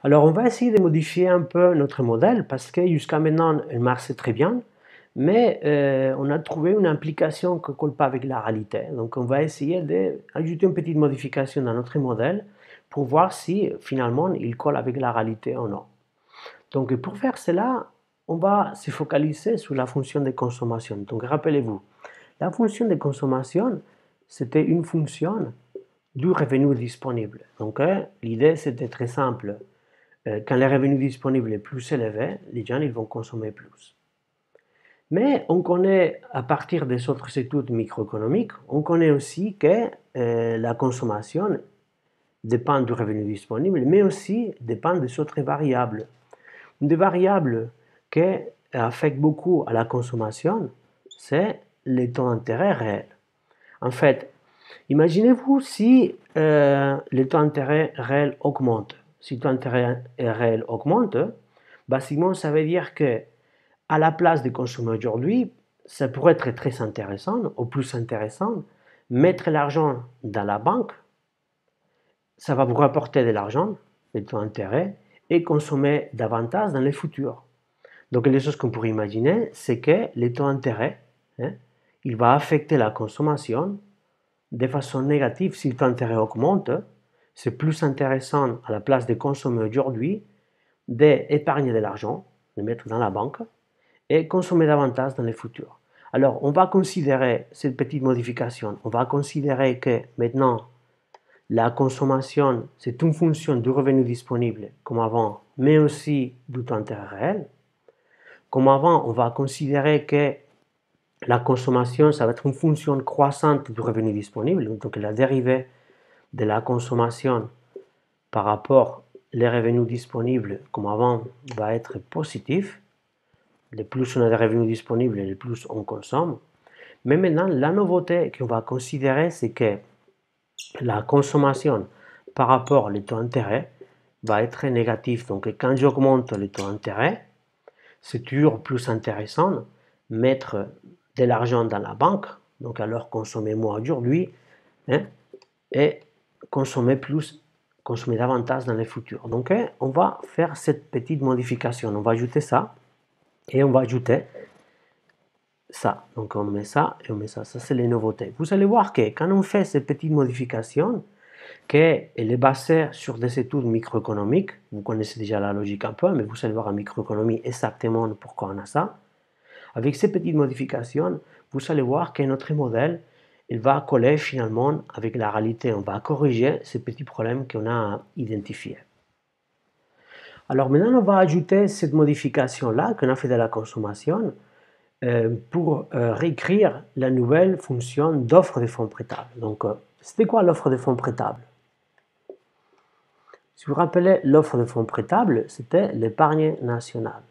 Alors, on va essayer de modifier un peu notre modèle parce que jusqu'à maintenant, il marchait très bien, mais on a trouvé une implication qui ne colle pas avec la réalité. Donc, on va essayer d'ajouter une petite modification dans notre modèle pour voir si finalement il colle avec la réalité ou non. Donc, pour faire cela, on va se focaliser sur la fonction de consommation. Donc, rappelez-vous, la fonction de consommation, c'était une fonction du revenu disponible. Donc, l'idée, c'était très simple. Quand le revenu disponible est plus élevé, les gens ils vont consommer plus. Mais on connaît, à partir des autres études microéconomiques, on connaît aussi que la consommation dépend du revenu disponible, mais aussi dépend des autres variables. Une des variables qui affecte beaucoup à la consommation, c'est les taux d'intérêt réels. En fait, imaginez-vous si les taux d'intérêt réels augmentent. Si le taux d'intérêt réel augmente, basiquement, ça veut dire que à la place de consommer aujourd'hui, ça pourrait être très intéressant, ou plus intéressant, mettre l'argent dans la banque, ça va vous rapporter de l'argent, les taux d'intérêt, et consommer davantage dans le futur. Donc les choses qu'on pourrait imaginer, c'est que les taux d'intérêt, il va affecter la consommation de façon négative. Si le taux d'intérêt augmente, c'est plus intéressant à la place de consommer aujourd'hui d'épargner de l'argent, de mettre dans la banque et consommer davantage dans le futur. Alors, on va considérer cette petite modification. On va considérer que maintenant, la consommation, c'est une fonction du revenu disponible, comme avant, mais aussi du taux d'intérêt réel. Comme avant, on va considérer que la consommation, ça va être une fonction croissante du revenu disponible, donc la dérivée de la consommation par rapport aux revenus disponibles, comme avant, va être positif. Le plus on a de revenus disponibles, le plus on consomme. Mais maintenant, la nouveauté qu'on va considérer, c'est que la consommation par rapport au taux d'intérêt va être négatif. Donc, quand j'augmente le taux d'intérêt, c'est toujours plus intéressant mettre de l'argent dans la banque, donc alors consommer moins aujourd'hui, et consommer plus, consommer davantage dans le futur. Donc, on va faire cette petite modification. On va ajouter ça et on va ajouter ça. Donc, on met ça et on met ça. Ça, c'est les nouveautés. Vous allez voir que quand on fait cette petite modification, qu'elle est basée sur des études microéconomiques, vous connaissez déjà la logique un peu, mais vous allez voir en microéconomie exactement pourquoi on a ça. Avec ces petites modifications, vous allez voir que notre modèle, il va coller finalement avec la réalité. On va corriger ces petits problèmes qu'on a identifiés. Alors maintenant, on va ajouter cette modification-là qu'on a fait de la consommation pour réécrire la nouvelle fonction d'offre de fonds prêtables. Donc, c'était quoi l'offre de fonds prêtables? Si vous vous rappelez, l'offre de fonds prêtables, c'était l'épargne nationale.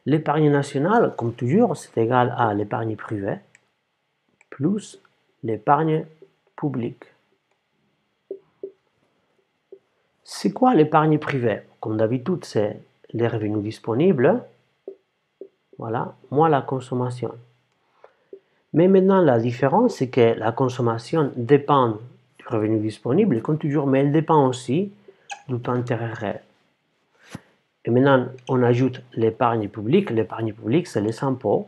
L'épargne nationale, comme toujours, c'est égal à l'épargne privée plus l'épargne publique. C'est quoi l'épargne privée? Comme d'habitude, c'est les revenus disponibles, voilà, moins la consommation. Mais maintenant, la différence, c'est que la consommation dépend du revenu disponible, comme toujours, mais elle dépend aussi du taux d'intérêt réel. Et maintenant, on ajoute l'épargne publique. L'épargne publique, c'est les impôts,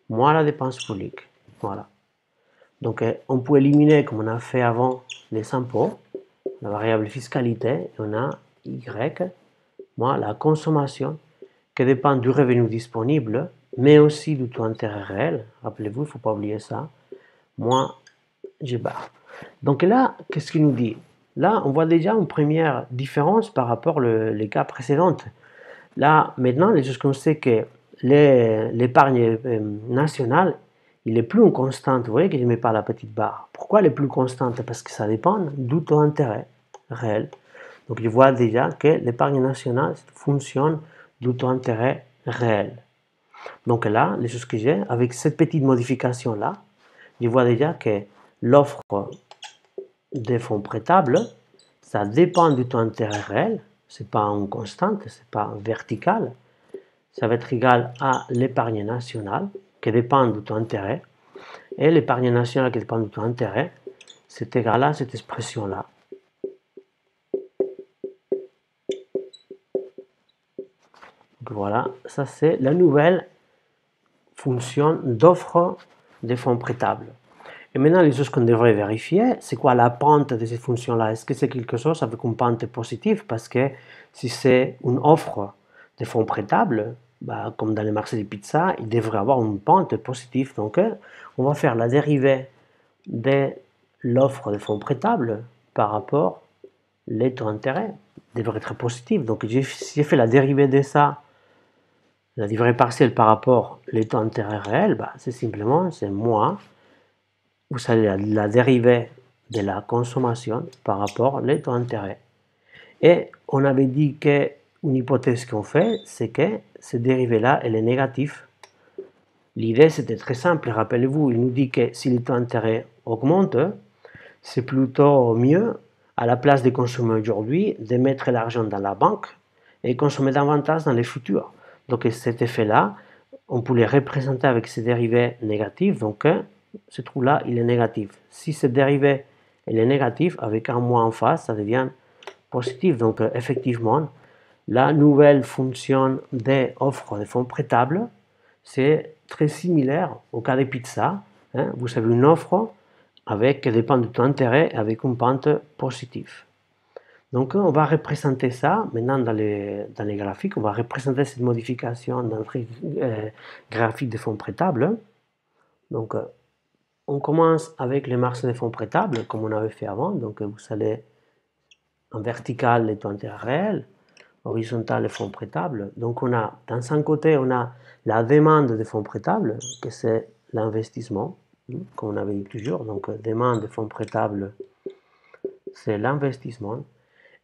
moins la dépense publique. Voilà. Donc, on peut éliminer, comme on a fait avant, les impôts, la variable fiscalité, et on a Y, moins la consommation, qui dépend du revenu disponible, mais aussi du taux d'intérêt réel. Rappelez-vous, il ne faut pas oublier ça, moins G bar. Donc là, qu'est-ce qu'il nous dit? Là, on voit déjà une première différence par rapport aux cas précédents. Là, maintenant, les choses qu'on sait que l'épargne nationale, il est plus une constante. Vous voyez que je ne mets pas la petite barre. Pourquoi elle est plus constante? Parce que ça dépend du taux d'intérêt réel. Donc, je vois déjà que l'épargne nationale fonctionne du taux d'intérêt réel. Donc là, les choses que j'ai, avec cette petite modification-là, je vois déjà que l'offre des fonds prêtables, ça dépend du taux d'intérêt réel. Ce n'est pas une constante, ce n'est pas vertical. Ça va être égal à l'épargne nationale qui dépend du taux d'intérêt. Et l'épargne nationale qui dépend du taux d'intérêt, c'est égal à cette expression-là. Voilà, ça c'est la nouvelle fonction d'offre des fonds prêtables. Et maintenant, les choses qu'on devrait vérifier, c'est quoi la pente de cette fonction-là? Est-ce que c'est quelque chose avec une pente positive? Parce que si c'est une offre de fonds prêtables, bah, comme dans les marchés de pizza, il devrait avoir une pente positive. Donc, on va faire la dérivée de l'offre de fonds prêtables par rapport les taux d'intérêt devrait être positif. Donc, si j'ai fait la dérivée de ça, la dérivée partielle par rapport les taux d'intérêt réels, bah, c'est simplement, c'est moins, vous savez, la dérivée de la consommation par rapport les taux d'intérêt. Et on avait dit qu'une hypothèse qu'on fait, c'est que cette dérivée-là, elle est négative. L'idée, c'était très simple, rappelez-vous, il nous dit que si les taux d'intérêt augmentent, c'est plutôt mieux, à la place de consommer aujourd'hui, de mettre l'argent dans la banque et consommer davantage dans les futurs. Donc cet effet-là, on peut le représenter avec ces dérivés négatifs. Donc ce trou-là, il est négatif. Si cette dérivée elle est négative, avec un moins en face, ça devient positif. Donc effectivement, la nouvelle fonction d'offre de fonds prêtables, c'est très similaire au cas des pizzas. Hein. Vous avez une offre avec des pentes de taux d'intérêt avec une pente positive. Donc on va représenter ça maintenant dans les graphiques, on va représenter cette modification dans notre graphique de fonds prêtables. Donc on commence avec les marchés de fonds prêtables comme on avait fait avant, donc vous allez en vertical les taux d'intérêt réels, horizontal les fonds prêtables. Donc on a, dans un côté, on a la demande de fonds prêtables, que c'est l'investissement, comme on avait dit toujours. Donc demande de fonds prêtables, c'est l'investissement.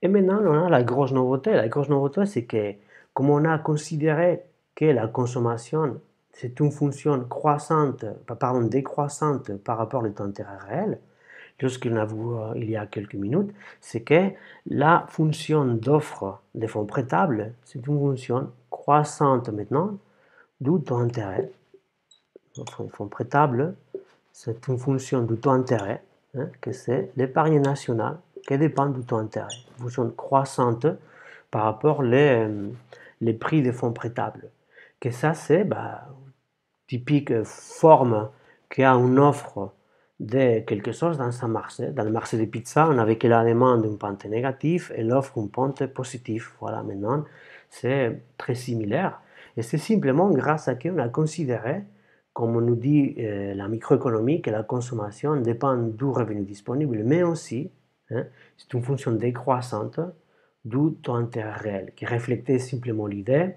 Et maintenant, on a la grosse nouveauté. La grosse nouveauté, c'est que comme on a considéré que la consommation, c'est une fonction croissante, pardon, décroissante par rapport au taux d'intérêt réel, ce qu'on a vu il y a quelques minutes, c'est que la fonction d'offre des fonds prêtables, c'est une fonction croissante maintenant du taux d'intérêt. Les fonds prêtables, c'est une fonction du taux d'intérêt, hein, que c'est l'épargne nationale qui dépend du taux d'intérêt. Une fonction croissante par rapport les prix des fonds prêtables. Que ça, c'est typique forme qui a une offre de quelque chose dans un marché. Dans le marché des pizzas, on avait que la demande une pente négative et l'offre une pente positive. Voilà, maintenant, c'est très similaire. Et c'est simplement grâce à qu'on a considéré, comme on nous dit la microéconomie, que la consommation dépend du revenu disponible, mais aussi, hein, c'est une fonction décroissante du taux d'intérêt réel, qui reflétait simplement l'idée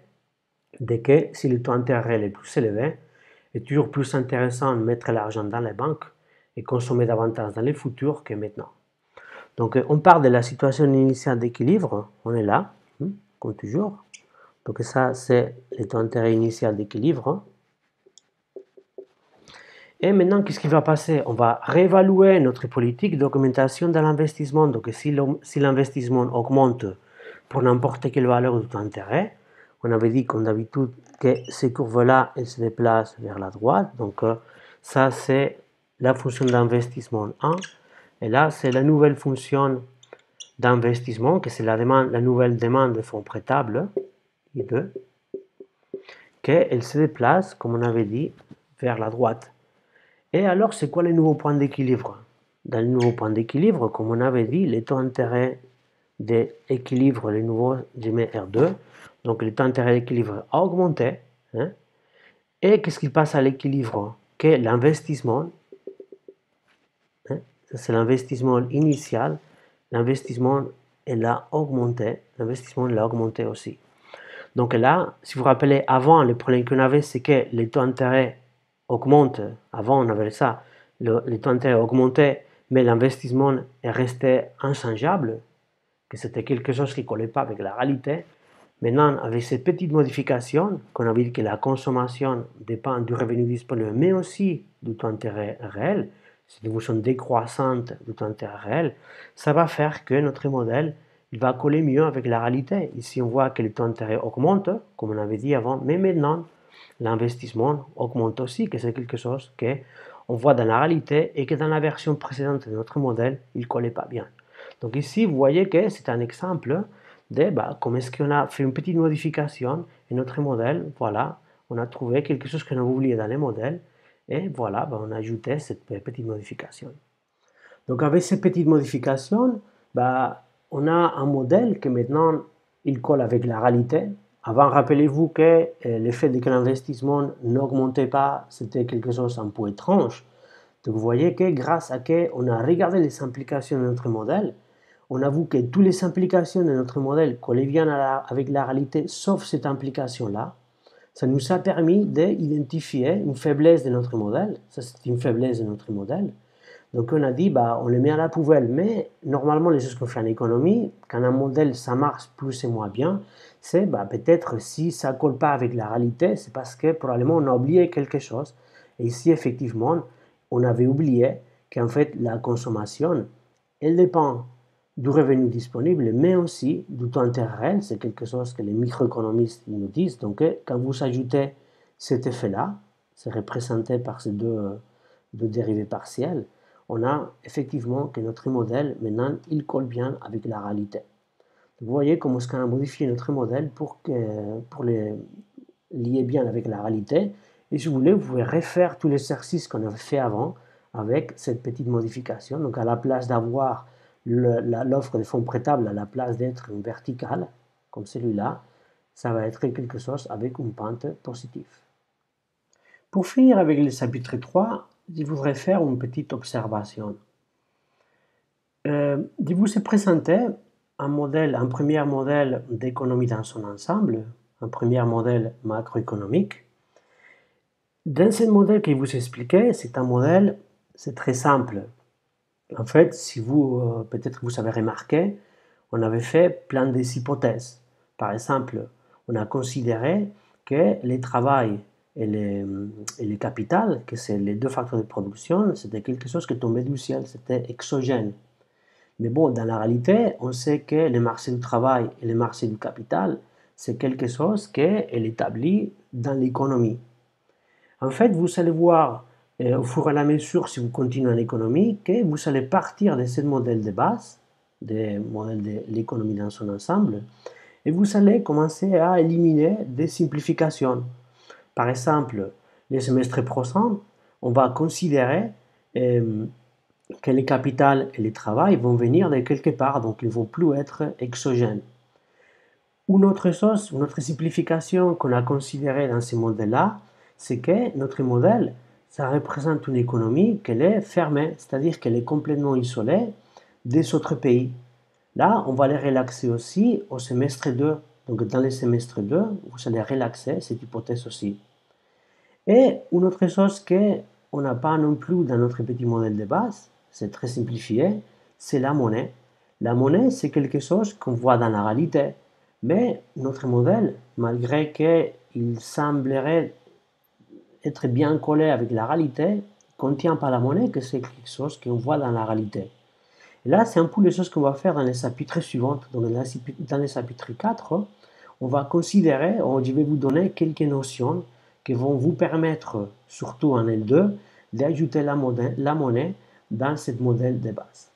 de que si le taux d'intérêt réel est plus élevé, est toujours plus intéressant de mettre l'argent dans les banques et consommer davantage dans les futurs que maintenant. Donc on part de la situation initiale d'équilibre, on est là, comme toujours. Donc ça c'est le taux d'intérêt initial d'équilibre. Et maintenant, qu'est-ce qui va passer? On va réévaluer notre politique d'augmentation de l'investissement. Donc si l'investissement augmente pour n'importe quelle valeur de taux d'intérêt, on avait dit comme d'habitude que ces courbes-là, elles se déplacent vers la droite. Donc ça, c'est la fonction d'investissement 1. Et là, c'est la nouvelle fonction d'investissement, que c'est la nouvelle demande de fonds prêtables, I2, qu'elle se déplace, comme on avait dit, vers la droite. Et alors, c'est quoi les nouveaux points d'équilibre? Dans les nouveaux points d'équilibre, comme on avait dit, les taux d'intérêt d'équilibre, les nouveaux, je mets R2, donc le taux d'intérêt d'équilibre a augmenté. Hein, et qu'est-ce qui passe à l'équilibre? Que l'investissement, hein, c'est l'investissement initial, l'investissement elle a augmenté, l'investissement l'a augmenté aussi. Donc là, si vous vous rappelez, avant, le problème qu'on avait, c'est que les taux d'intérêt augmentent. Avant, on avait ça, les taux d'intérêt augmentaient, mais l'investissement est resté inchangeable, que c'était quelque chose qui ne collait pas avec la réalité. Maintenant, avec cette petite modification, qu'on a vu que la consommation dépend du revenu disponible, mais aussi du taux d'intérêt réel, c'est une fonction décroissante du taux d'intérêt réel, ça va faire que notre modèle il va coller mieux avec la réalité. Ici, on voit que le taux d'intérêt augmente, comme on avait dit avant, mais maintenant, l'investissement augmente aussi, que c'est quelque chose qu'on voit dans la réalité et que dans la version précédente de notre modèle, il ne collait pas bien. Donc ici, vous voyez que c'est un exemple comment est-ce qu'on a fait une petite modification et notre modèle, voilà, on a trouvé quelque chose qu'on a oublié dans les modèles et voilà, on a ajouté cette petite modification. Donc avec ces petites modifications, on a un modèle que maintenant il colle avec la réalité. Avant, rappelez-vous que le fait que l'investissement n'augmentait pas, c'était quelque chose un peu étrange. Donc vous voyez que grâce à qu'on a regardé les implications de notre modèle, on a vu que toutes les implications de notre modèle collaient bien avec la réalité, sauf cette implication-là. Ça nous a permis d'identifier une faiblesse de notre modèle. Ça, c'est une faiblesse de notre modèle. Donc on a dit, on le met à la poubelle. Mais normalement, les choses qu'on fait en économie, quand un modèle, ça marche plus et moins bien, c'est peut-être si ça ne colle pas avec la réalité, c'est parce que probablement on a oublié quelque chose. Et ici, effectivement, on avait oublié qu'en fait, la consommation, elle dépend du revenu disponible, mais aussi du taux d'intérêt réel. C'est quelque chose que les microéconomistes nous disent. Donc, quand vous ajoutez cet effet-là, c'est représenté par ces deux dérivés partiels, on a effectivement que notre modèle, maintenant, il colle bien avec la réalité. Vous voyez comment est-ce qu'on a modifié notre modèle pour les lier bien avec la réalité. Et si vous voulez, vous pouvez refaire tout l'exercice qu'on avait fait avant avec cette petite modification. Donc, à la place d'avoir l'offre de fonds prêtables, à la place d'être une verticale, comme celui-là, ça va être quelque chose avec une pente positive. Pour finir avec le chapitre 3, je voudrais faire une petite observation. Je vous ai présenté un premier modèle d'économie dans son ensemble, un premier modèle macroéconomique. Dans ce modèle que je vous expliquais, c'est un modèle, c'est très simple. En fait, si vous, peut-être vous avez remarqué, on avait fait plein des hypothèses. Par exemple, on a considéré que le travail et le capital, que c'est les deux facteurs de production, c'était quelque chose qui tombait du ciel, c'était exogène. Mais bon, dans la réalité, on sait que le marché du travail et le marché du capital, c'est quelque chose qui est établi dans l'économie. En fait, vous allez voir au fur et à mesure, si vous continuez en économie, que vous allez partir de ce modèle de base, des modèles de l'économie dans son ensemble, et vous allez commencer à éliminer des simplifications. Par exemple, les semestres prochains, on va considérer que le capital et le travail vont venir de quelque part, donc ils ne vont plus être exogènes. Une autre chose, une autre simplification qu'on a considérée dans ce modèle-là, c'est que notre modèle, ça représente une économie qui est fermée, c'est-à-dire qu'elle est complètement isolée des autres pays. Là, on va les relaxer aussi au semestre 2. Donc dans le semestre 2, vous allez relaxer cette hypothèse aussi. Et une autre chose qu'on n'a pas non plus dans notre petit modèle de base, c'est très simplifié, c'est la monnaie. La monnaie, c'est quelque chose qu'on voit dans la réalité. Mais notre modèle, malgré qu'il semblerait être bien collé avec la réalité, ne contient pas la monnaie, que c'est quelque chose qu'on voit dans la réalité. Et là, c'est un peu les choses qu'on va faire dans les chapitres suivants. Donc, dans les chapitres 4, on va considérer, je vais vous donner quelques notions qui vont vous permettre, surtout en L2, d'ajouter la monnaie dans ce modèle de base.